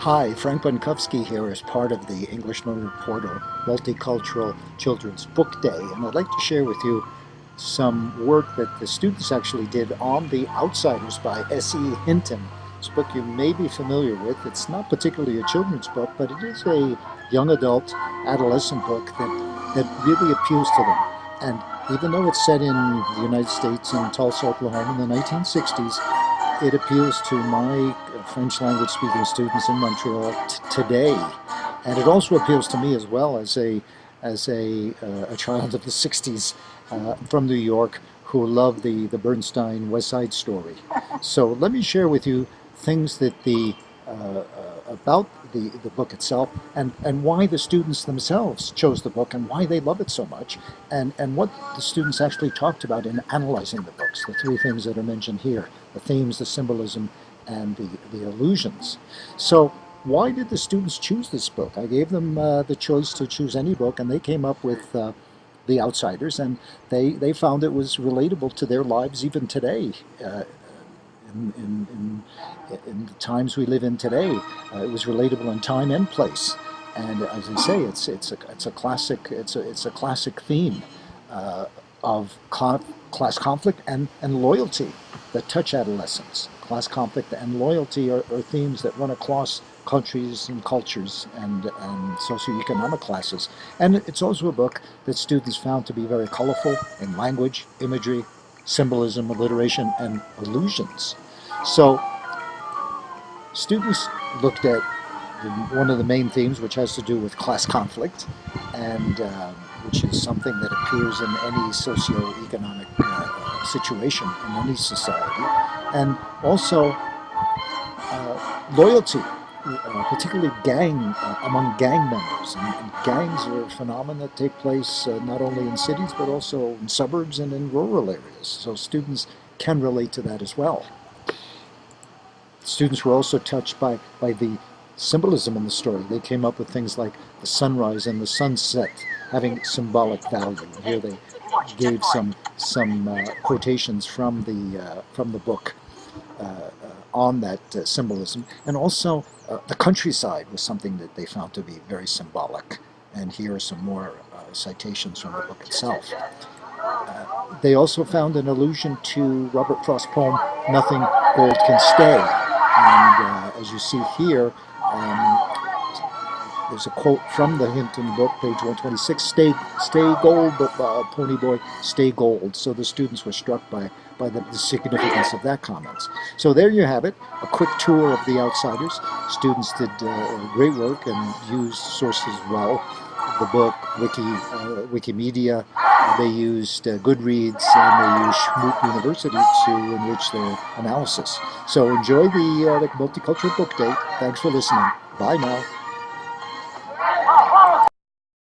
Hi, Frank Bunkowski here as part of the English Learner Portal Multicultural Children's Book Day, and I'd like to share with you some work that the students actually did on The Outsiders by S.E. Hinton. This book you may be familiar with. It's not particularly a children's book, but it is a young adult, adolescent book that really appeals to them. And even though it's set in the United States in Tulsa, Oklahoma in the 1960s, it appeals to my French language speaking students in Montreal today, and it also appeals to me as well as a child of the '60s from New York who loved the Bernstein West Side Story. So let me share with you things that about the book itself, and why the students themselves chose the book and why they love it so much, and what the students actually talked about in analyzing the books, the three things that are mentioned here: the themes, the symbolism, and the illusions. So why did the students choose this book? I gave them the choice to choose any book, and they came up with The Outsiders, and they found it was relatable to their lives even today. In the times we live in today, it was relatable in time and place. And as I say, it's a classic theme of class conflict and loyalty that touch adolescents. Class conflict and loyalty are themes that run across countries and cultures and socioeconomic classes. And it's also a book that students found to be very colorful in language, imagery, symbolism, alliteration, and illusions. So students looked at one of the main themes, which has to do with class conflict, and which is something that appears in any socioeconomic situation in any society, and also loyalty, particularly among gang members. And gangs are a phenomenon that take place not only in cities but also in suburbs and in rural areas. So students can relate to that as well. Students were also touched by the symbolism in the story. They came up with things like the sunrise and the sunset having symbolic value. Here they gave some quotations from the book on that symbolism, and also the countryside was something that they found to be very symbolic. And here are some more citations from the book itself. They also found an allusion to Robert Frost's poem "Nothing Gold Can Stay," and as you see here, there's a quote from the Hinton book, page 126, stay gold, pony boy, stay gold. So the students were struck by the significance of that comment. So there you have it, a quick tour of The Outsiders. Students did great work and used sources well. The book, Wikimedia, they used Goodreads, and they used Schmoot University to enrich their analysis. So enjoy the Multicultural Book Day. Thanks for listening. Bye now.